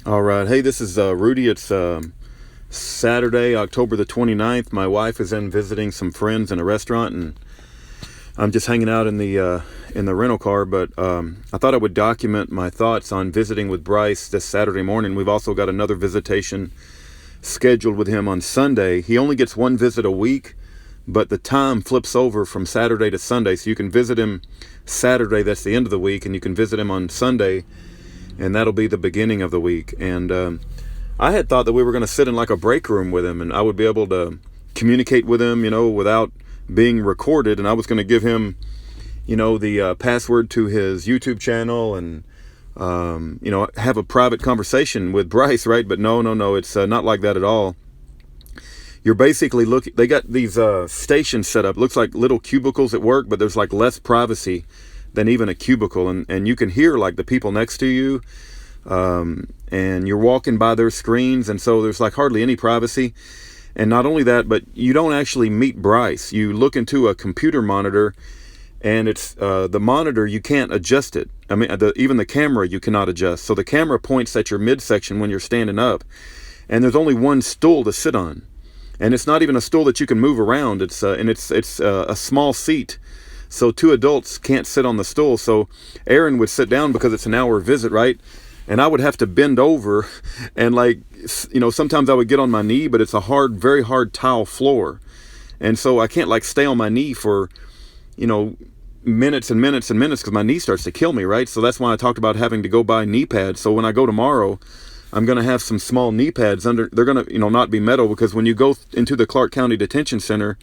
All right. Hey, this is Rudy. It's Saturday, October the 29th. My wife is in visiting some friends in a restaurant, and I'm just hanging out in the rental car. But I thought I would document my thoughts on visiting with Bryce this Saturday morning. We've also got another visitation scheduled with him on Sunday. He only gets one visit a week, but the time flips over from Saturday to Sunday. So you can visit him Saturday, that's the end of the week, and you can visit him on Sunday, and that'll be the beginning of the week. And I had thought that we were going to sit in like a break room with him, and I would be able to communicate with him, without being recorded. And I was going to give him, the password to his YouTube channel, and have a private conversation with Bryce, right? But no, it's not like that at all. You're basically looking. They got these stations set up. Looks like little cubicles at work, but there's like less privacy than even a cubicle, and you can hear like the people next to you, and you're walking by their screens, and so there's like hardly any privacy. And not only that, but you don't actually meet Bryce. You look into a computer monitor, and it's the monitor, you can't adjust it. I mean, even the camera you cannot adjust. So the camera points at your midsection when you're standing up, and there's only one stool to sit on, and it's not even a stool that you can move around. It's a small seat. So two adults can't sit on the stool. So Aaron would sit down because it's an hour visit, right? And I would have to bend over, and sometimes I would get on my knee, but it's a very hard tile floor. And so I can't stay on my knee for, minutes and minutes and minutes, because my knee starts to kill me, right? So that's why I talked about having to go buy knee pads. So when I go tomorrow, I'm going to have some small knee pads under. They're going to, not be metal, because when you go into the Clark County Detention Center,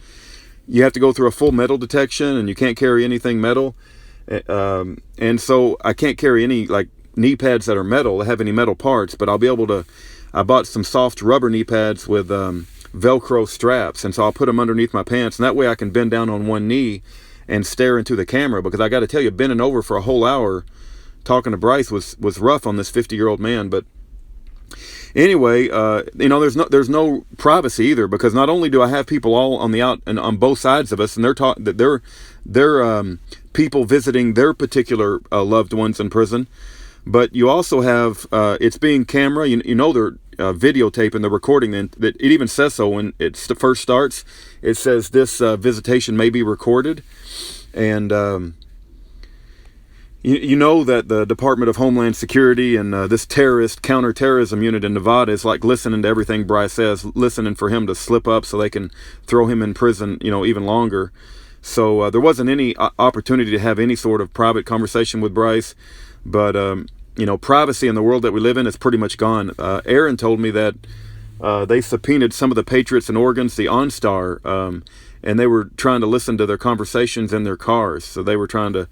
you have to go through a full metal detection, and you can't carry anything metal. And so I can't carry any knee pads that are metal, that have any metal parts, but I'll be able to. I bought some soft rubber knee pads with Velcro straps, and so I'll put them underneath my pants, and that way I can bend down on one knee and stare into the camera, because I got to tell you, bending over for a whole hour talking to Bryce was rough on this 50-year-old man. But anyway, there's no privacy either, because not only do I have people all on the out and on both sides of us, and they're people visiting their particular loved ones in prison, but you also have it's being camera. They're videotaping, the recording. And it even says so when it first starts. It says this visitation may be recorded, and you know that the Department of Homeland Security and this counterterrorism unit in Nevada is listening to everything Bryce says, listening for him to slip up so they can throw him in prison, even longer. So there wasn't any opportunity to have any sort of private conversation with Bryce. But privacy in the world that we live in is pretty much gone. Aaron told me that they subpoenaed some of the patriots in Oregon, the OnStar, and they were trying to listen to their conversations in their cars. So they were trying to,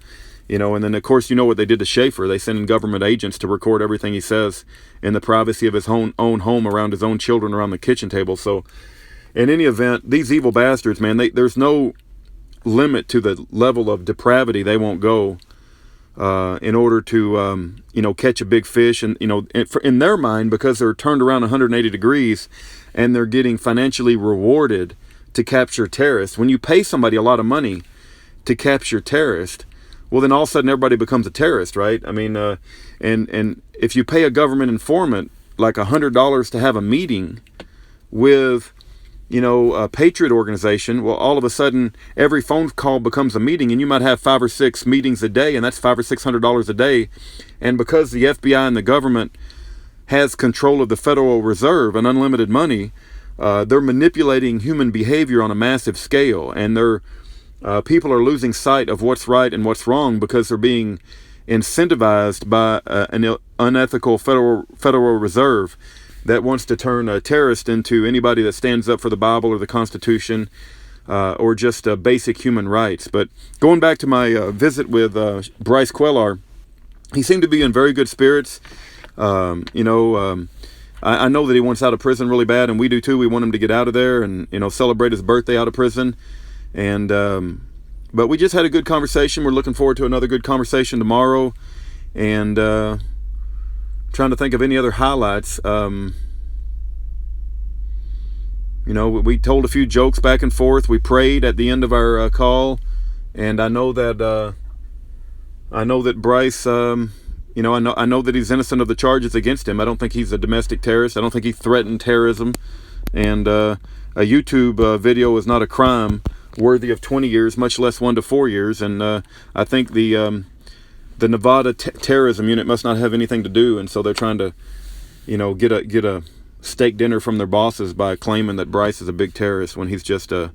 and then of course what they did to Schaefer. They sent in government agents to record everything he says in the privacy of his own home, around his own children, around the kitchen table. So in any event, these evil bastards, man, there's no limit to the level of depravity they won't go in order to catch a big fish. And in their mind, because they're turned around 180 degrees and they're getting financially rewarded to capture terrorists. When you pay somebody a lot of money to capture terrorists, well, then all of a sudden everybody becomes a terrorist, right? I mean, and if you pay a government informant like $100 to have a meeting with a patriot organization, well, all of a sudden every phone call becomes a meeting, and you might have 5 or 6 meetings a day, and that's $500 or $600 a day. And because the FBI and the government has control of the Federal Reserve and unlimited money, they're manipulating human behavior on a massive scale, and people are losing sight of what's right and what's wrong, because they're being incentivized by an unethical Federal Reserve that wants to turn a terrorist into anybody that stands up for the Bible or the Constitution, or just basic human rights. But going back to my visit with Bryce Quellar, he seemed to be in very good spirits. I know that he wants out of prison really bad, and we do too. We want him to get out of there and celebrate his birthday out of prison. And but we just had a good conversation. We're looking forward to another good conversation tomorrow, and trying to think of any other highlights. We told a few jokes back and forth. We prayed at the end of our call, and I know that Bryce You know, I know that he's innocent of the charges against him. I don't think he's a domestic terrorist. I don't think he threatened terrorism. And a YouTube video is not a crime worthy of 20 years, much less 1 to 4 years. And I think the Nevada terrorism unit must not have anything to do, and so they're trying to, you know, get a steak dinner from their bosses by claiming that Bryce is a big terrorist when he's just a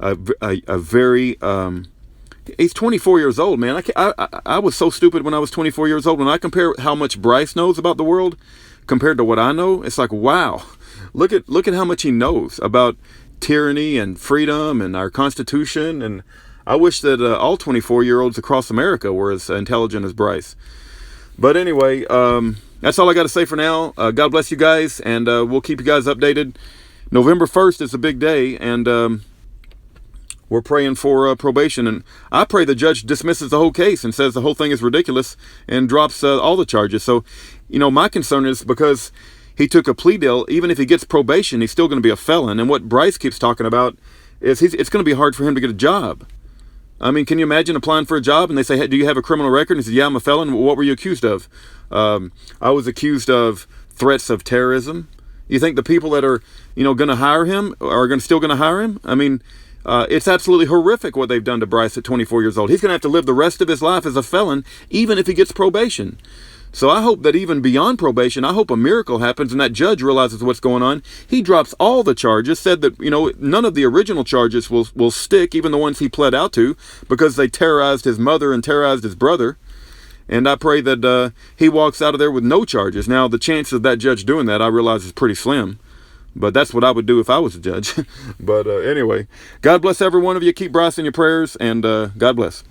very he's 24 years old, man. I was so stupid when I was 24 years old. When I compare how much Bryce knows about the world compared to what I know, it's like, wow, look at how much he knows about tyranny and freedom and our Constitution. And I wish that all 24-year-olds across America were as intelligent as Bryce. But anyway, that's all I got to say for now. God bless you guys, and we'll keep you guys updated. November 1st is a big day, and we're praying for probation. And I pray the judge dismisses the whole case and says the whole thing is ridiculous and drops all the charges. So, you know, my concern is because he took a plea deal, even if he gets probation, he's still going to be a felon. And what Bryce keeps talking about is it's going to be hard for him to get a job. I mean, can you imagine applying for a job and they say, hey, do you have a criminal record? And he says, yeah, I'm a felon. What were you accused of? I was accused of threats of terrorism. You think the people that are, you know, going to hire him are still going to hire him? I mean, it's absolutely horrific what they've done to Bryce at 24 years old. He's going to have to live the rest of his life as a felon, even if he gets probation. So I hope that even beyond probation, I hope a miracle happens and that judge realizes what's going on. He drops all the charges, said that, you know, none of the original charges will stick, even the ones he pled out to, because they terrorized his mother and terrorized his brother. And I pray that he walks out of there with no charges. Now, the chance of that judge doing that, I realize, is pretty slim. But that's what I would do if I was a judge. But anyway, God bless every one of you. Keep Bryce in your prayers, and God bless.